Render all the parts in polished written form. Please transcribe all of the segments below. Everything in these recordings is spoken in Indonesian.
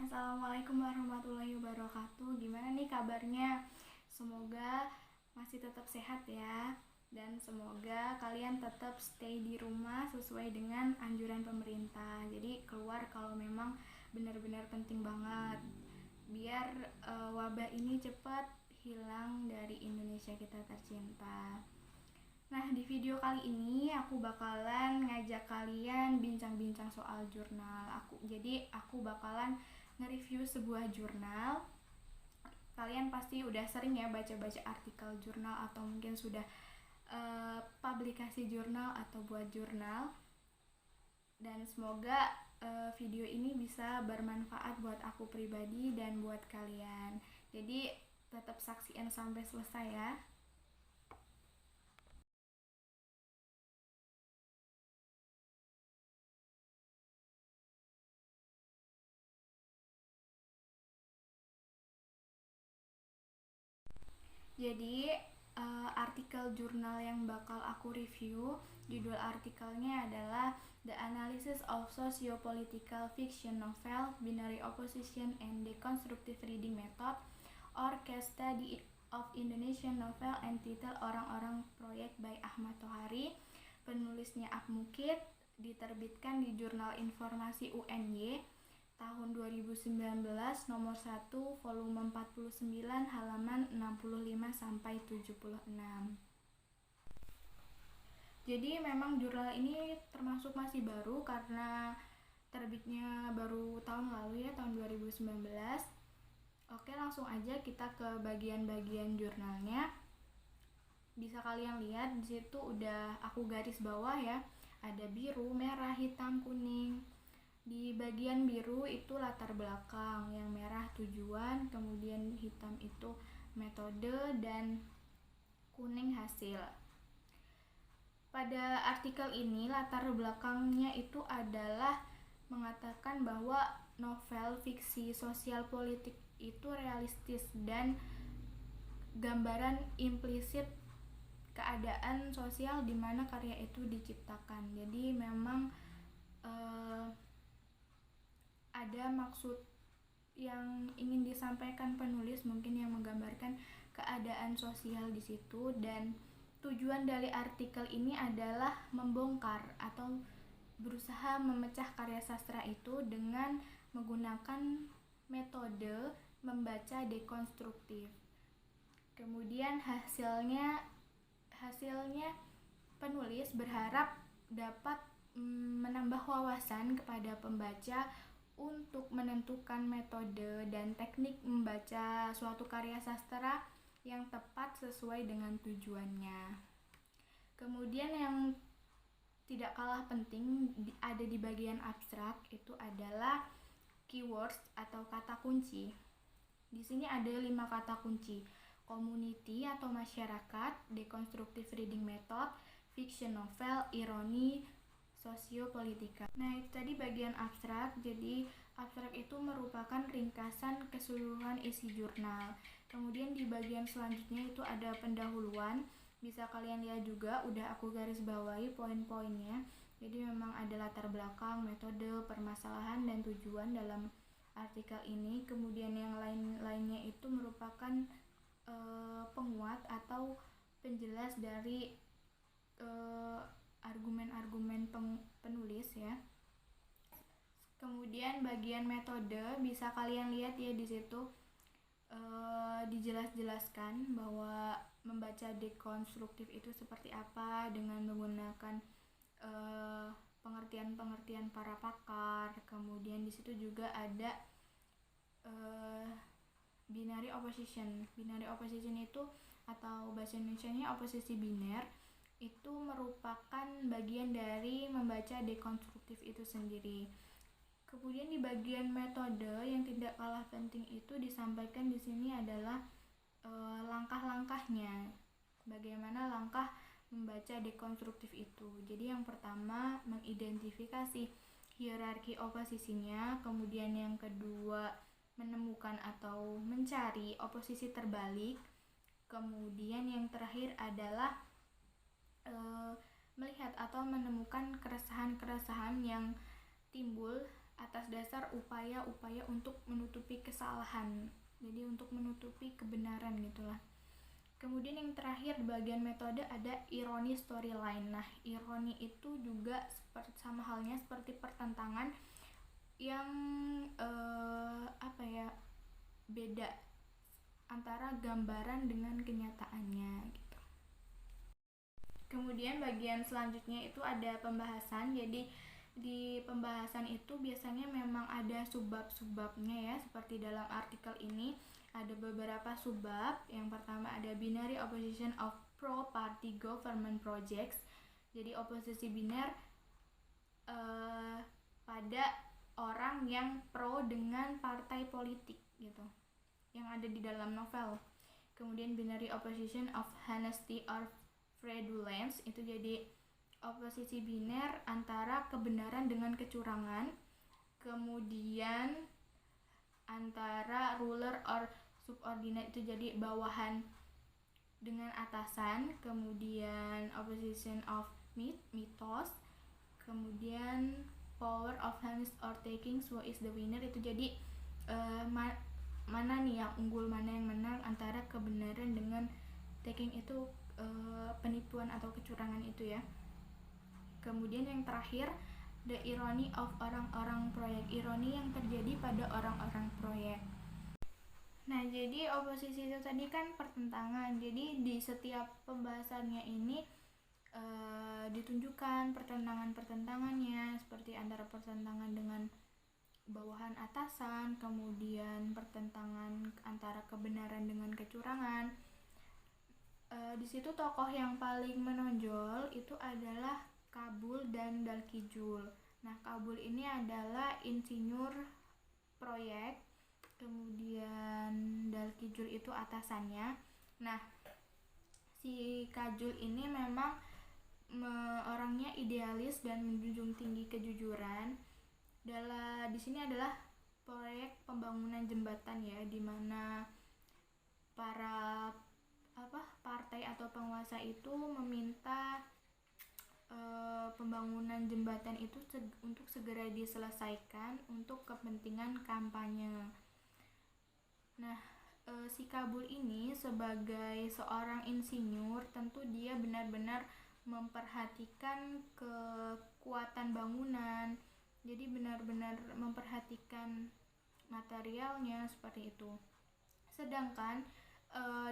Assalamualaikum warahmatullahi wabarakatuh. Gimana nih kabarnya? Semoga masih tetap sehat ya. Dan semoga kalian tetap stay di rumah sesuai dengan anjuran pemerintah. Jadi keluar kalau memang benar-benar penting banget. Biar wabah ini cepat hilang dari Indonesia kita tercinta. Nah, di video kali ini aku bakalan ngajak kalian bincang-bincang soal jurnal. Aku bakalan nge-review sebuah jurnal. Kalian pasti udah sering ya baca-baca artikel jurnal atau mungkin sudah publikasi jurnal atau buat jurnal. Dan semoga video ini bisa bermanfaat buat aku pribadi dan buat kalian. Jadi tetap saksiin sampai selesai ya. Jadi artikel jurnal yang bakal aku review, judul artikelnya adalah The Analysis of Sociopolitical Fiction Novel, Binary Opposition and Deconstructive Reading Method, or Case Study of Indonesian Novel entitled Orang-Orang Proyek by Ahmad Tohari. Penulisnya Akmukid, diterbitkan di Jurnal Informasi UNY tahun 2019 nomor 1 volume 49 halaman 65 sampai 76. Jadi memang jurnal ini termasuk masih baru karena terbitnya baru tahun lalu ya, tahun 2019. Oke, langsung aja kita ke bagian-bagian jurnalnya. Bisa kalian lihat di situ udah aku garis bawah ya. Ada biru, merah, hitam, kuning. Di bagian biru itu latar belakang, yang merah tujuan, kemudian hitam itu metode, dan kuning hasil. Pada artikel ini latar belakangnya itu adalah mengatakan bahwa novel fiksi sosial politik itu realistis dan gambaran implisit keadaan sosial di mana karya itu diciptakan. Jadi memang ada maksud yang ingin disampaikan penulis, mungkin yang menggambarkan keadaan sosial di situ, dan tujuan dari artikel ini adalah membongkar atau berusaha memecah karya sastra itu dengan menggunakan metode membaca dekonstruktif. Kemudian hasilnya penulis berharap dapat menambah wawasan kepada pembaca untuk menentukan metode dan teknik membaca suatu karya sastra yang tepat sesuai dengan tujuannya. Kemudian yang tidak kalah penting ada di bagian abstrak, itu adalah keywords atau kata kunci. Di sini ada 5 kata kunci: community atau masyarakat, deconstructive reading method, fiction novel, ironi, sosiopolitika. Nah, itu tadi bagian abstrak. Jadi abstrak itu merupakan ringkasan keseluruhan isi jurnal. Kemudian di bagian selanjutnya itu ada pendahuluan. Bisa kalian lihat juga udah aku garis bawahi poin-poinnya. Jadi memang ada latar belakang, metode, permasalahan, dan tujuan dalam artikel ini. Kemudian yang lainnya itu merupakan penguat atau penjelas dari argumen-argumen penulis ya. Kemudian bagian metode bisa kalian lihat ya, di situ dijelaskan bahwa membaca dekonstruktif itu seperti apa dengan menggunakan pengertian-pengertian para pakar. Kemudian di situ juga ada binary opposition. Binary opposition itu atau bahasa Indonesianya oposisi biner, itu merupakan bagian dari membaca dekonstruktif itu sendiri. Kemudian di bagian metode yang tidak kalah penting itu disampaikan di sini adalah langkah-langkahnya. Bagaimana langkah membaca dekonstruktif itu. Jadi yang pertama mengidentifikasi hierarki oposisinya, kemudian yang kedua menemukan atau mencari oposisi terbalik, kemudian yang terakhir adalah melihat atau menemukan keresahan-keresahan yang timbul atas dasar upaya-upaya untuk menutupi kesalahan, jadi untuk menutupi kebenaran gitulah. Kemudian yang terakhir di bagian metode ada ironi storyline. Nah, ironi itu juga sama halnya seperti pertentangan yang beda antara gambaran dengan kenyataannya gitu. Kemudian bagian selanjutnya itu ada pembahasan. Jadi di pembahasan itu biasanya memang ada subbab-subbabnya ya, seperti dalam artikel ini ada beberapa subbab. Yang pertama ada binary opposition of pro-party government projects. Jadi oposisi biner pada orang yang pro dengan partai politik gitu, yang ada di dalam novel. Kemudian binary opposition of honesty or fraudulence, itu jadi oposisi biner antara kebenaran dengan kecurangan. Kemudian antara ruler or subordinate, itu jadi bawahan dengan atasan. Kemudian opposition of mythos. Kemudian power of hands or taking, who is the winner, itu jadi mana nih yang unggul, mana yang menang antara kebenaran dengan taking, itu penipuan atau kecurangan itu ya. Kemudian yang terakhir the irony of orang-orang proyek, ironi yang terjadi pada orang-orang proyek. Nah, jadi oposisi itu tadi kan pertentangan. Jadi di setiap pembahasannya ini ditunjukkan pertentangan-pertentangannya, seperti antara pertentangan dengan bawahan atasan, kemudian pertentangan antara kebenaran dengan kecurangan. Di situ tokoh yang paling menonjol itu adalah Kabul dan Dalkijul. Nah, Kabul ini adalah insinyur proyek, kemudian Dalkijul itu atasannya. Nah, si Kajul ini memang orangnya idealis dan menjunjung tinggi kejujuran. Di sini adalah proyek pembangunan jembatan ya, di mana para partai atau penguasa itu meminta pembangunan jembatan itu untuk segera diselesaikan untuk kepentingan kampanye. Nah, si Kabul ini sebagai seorang insinyur, tentu dia benar-benar memperhatikan kekuatan bangunan, jadi benar-benar memperhatikan materialnya seperti itu. Sedangkan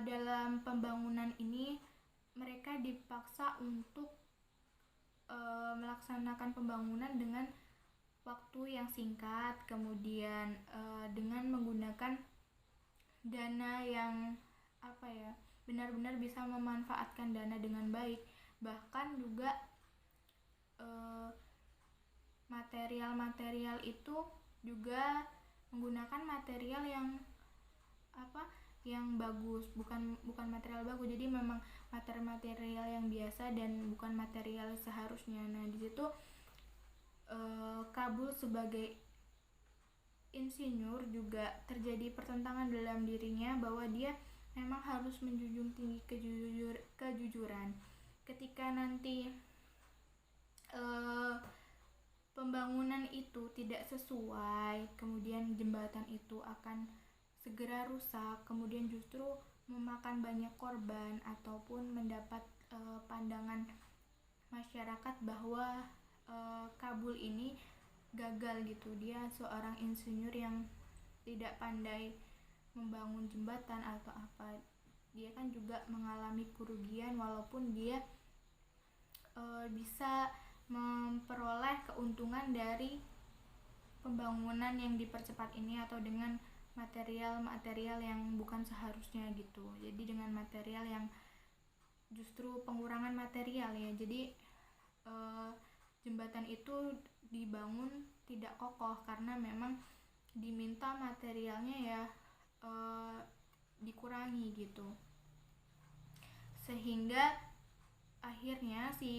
dalam pembangunan ini mereka dipaksa untuk melaksanakan pembangunan dengan waktu yang singkat, kemudian dengan menggunakan dana yang benar-benar bisa memanfaatkan dana dengan baik. Bahkan juga material-material itu juga menggunakan material yang bagus, bukan material bagus, jadi memang material yang biasa dan bukan material seharusnya. Nah, di situ Kabul sebagai insinyur juga terjadi pertentangan dalam dirinya, bahwa dia memang harus menjunjung tinggi kejujuran. Ketika nanti pembangunan itu tidak sesuai, kemudian jembatan itu akan segera rusak, kemudian justru memakan banyak korban, ataupun mendapat pandangan masyarakat bahwa Kabul ini gagal gitu, dia seorang insinyur yang tidak pandai membangun jembatan atau apa. Dia kan juga mengalami kerugian walaupun dia bisa memperoleh keuntungan dari pembangunan yang dipercepat ini, atau dengan material-material yang bukan seharusnya gitu. Jadi dengan material yang justru pengurangan material ya. Jadi jembatan itu dibangun tidak kokoh karena memang diminta materialnya ya dikurangi gitu. Sehingga akhirnya si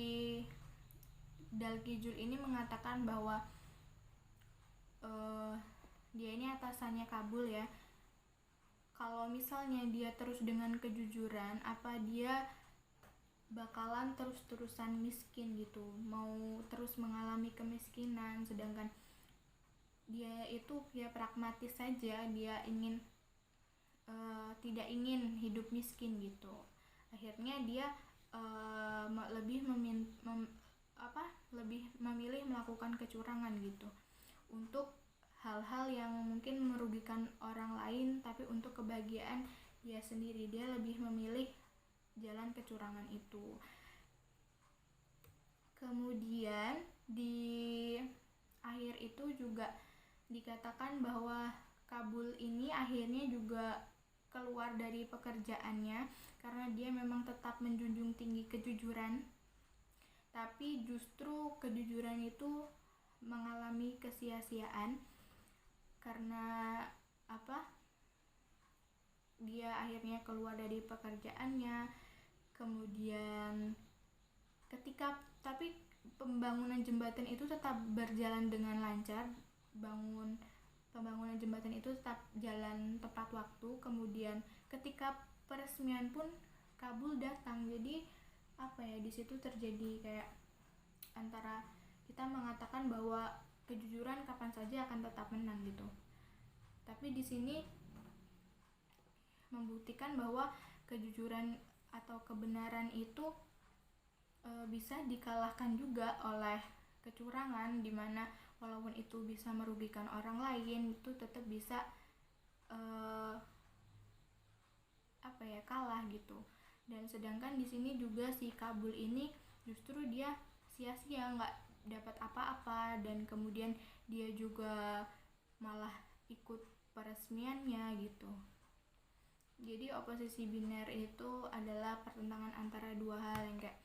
Dalkijul ini mengatakan bahwa dia ini atasannya Kabul ya, kalau misalnya dia terus dengan kejujuran, apa dia bakalan terus-terusan miskin gitu, mau terus mengalami kemiskinan. Sedangkan dia itu ya pragmatis saja, dia ingin tidak ingin hidup miskin gitu. Akhirnya dia lebih memilih melakukan kecurangan gitu untuk hal-hal yang mungkin merugikan orang lain, tapi untuk kebahagiaan dia sendiri dia lebih memilih jalan kecurangan itu. Kemudian di akhir itu juga dikatakan bahwa Kabul ini akhirnya juga keluar dari pekerjaannya karena dia memang tetap menjunjung tinggi kejujuran, tapi justru kejujuran itu mengalami kesia-siaan karena dia akhirnya keluar dari pekerjaannya. Kemudian tapi pembangunan jembatan itu tetap berjalan dengan lancar, pembangunan jembatan itu tetap jalan tepat waktu. Kemudian ketika peresmian pun Kabul datang. Jadi di situ terjadi kayak antara kita mengatakan bahwa kejujuran kapan saja akan tetap menang gitu, tapi di sini membuktikan bahwa kejujuran atau kebenaran itu bisa dikalahkan juga oleh kecurangan, dimana walaupun itu bisa merugikan orang lain itu tetap bisa kalah gitu. Dan sedangkan di sini juga si Kabul ini justru dia sia-sia, nggak dapat apa-apa, dan kemudian dia juga malah ikut peresmiannya gitu. Jadi oposisi biner itu adalah pertentangan antara dua hal yang kayak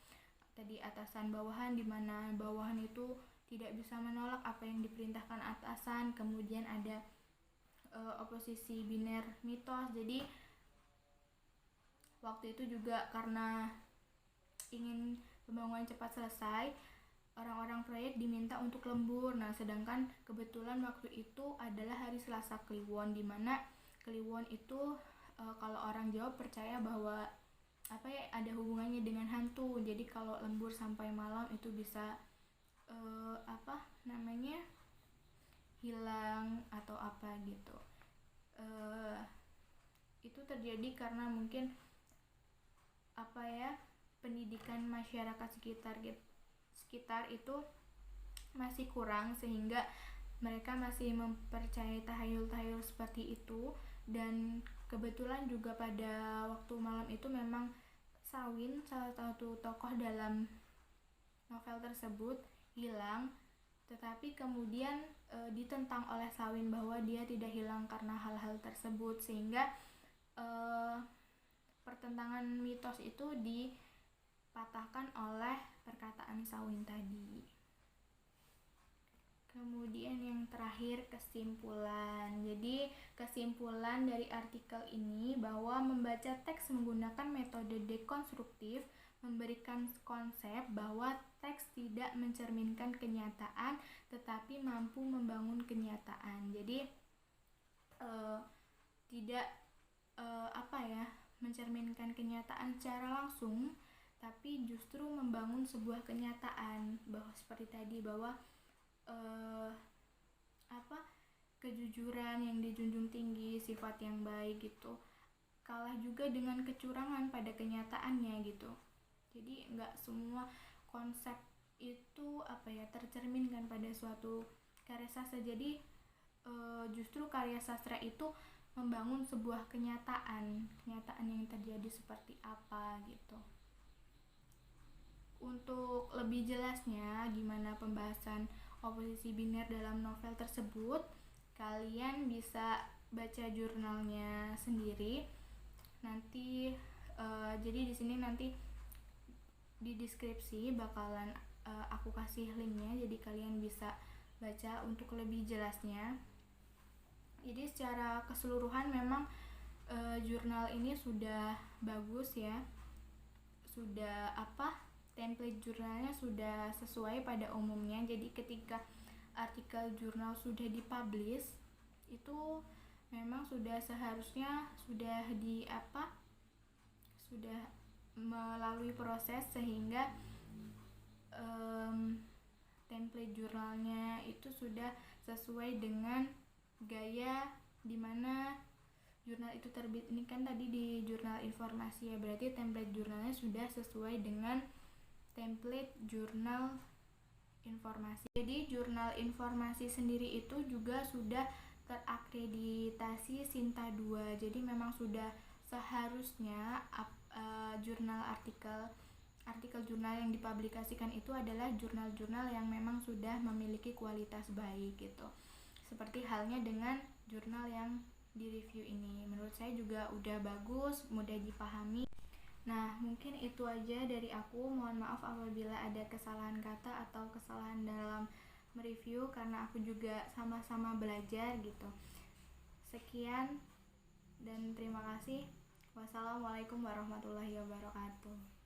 tadi atasan bawahan, dimana bawahan itu tidak bisa menolak apa yang diperintahkan atasan. Kemudian ada oposisi biner mitos. Jadi waktu itu juga karena ingin pembangunan cepat selesai, orang-orang proyek diminta untuk lembur. Nah, sedangkan kebetulan waktu itu adalah hari Selasa Kliwon, dimana Kliwon itu kalau orang Jawa percaya bahwa ada hubungannya dengan hantu. Jadi kalau lembur sampai malam itu bisa hilang atau apa gitu. Itu terjadi karena mungkin pendidikan masyarakat sekitar itu masih kurang, sehingga mereka masih mempercayai tahayul-tahayul seperti itu. Dan kebetulan juga pada waktu malam itu memang Sawin, salah satu tokoh dalam novel tersebut, hilang, tetapi kemudian ditentang oleh Sawin bahwa dia tidak hilang karena hal-hal tersebut, sehingga pertentangan mitos itu dipatahkan oleh perkataan Sawin tadi. Kemudian yang terakhir, kesimpulan. Jadi kesimpulan dari artikel ini bahwa membaca teks menggunakan metode dekonstruktif memberikan konsep bahwa teks tidak mencerminkan kenyataan tetapi mampu membangun kenyataan. Jadi tidak mencerminkan kenyataan secara langsung, tapi justru membangun sebuah kenyataan bahwa seperti tadi, bahwa kejujuran yang dijunjung tinggi, sifat yang baik gitu, kalah juga dengan kecurangan pada kenyataannya gitu. Jadi nggak semua konsep itu tercerminkan pada suatu karya sastra. Jadi justru karya sastra itu membangun sebuah kenyataan yang terjadi seperti apa gitu. Untuk lebih jelasnya gimana pembahasan oposisi biner dalam novel tersebut, kalian bisa baca jurnalnya sendiri. Nanti jadi di sini nanti di deskripsi bakalan aku kasih linknya, jadi kalian bisa baca untuk lebih jelasnya. Jadi secara keseluruhan memang jurnal ini sudah bagus ya, sudah template jurnalnya sudah sesuai pada umumnya. Jadi ketika artikel jurnal sudah dipublish, itu memang sudah seharusnya sudah sudah melalui proses sehingga template jurnalnya itu sudah sesuai dengan gaya dimana jurnal itu terbit. Ini kan tadi di jurnal informasi ya, berarti template jurnalnya sudah sesuai dengan template jurnal informasi. Jadi jurnal informasi sendiri itu juga sudah terakreditasi Sinta 2. Jadi memang sudah seharusnya jurnal artikel jurnal yang dipublikasikan itu adalah jurnal-jurnal yang memang sudah memiliki kualitas baik gitu. Seperti halnya dengan jurnal yang di review ini, menurut saya juga udah bagus, mudah dipahami. Nah, mungkin itu aja dari aku. Mohon maaf apabila ada kesalahan kata atau kesalahan dalam mereview, karena aku juga sama-sama belajar gitu. Sekian dan terima kasih. Wassalamualaikum warahmatullahi wabarakatuh.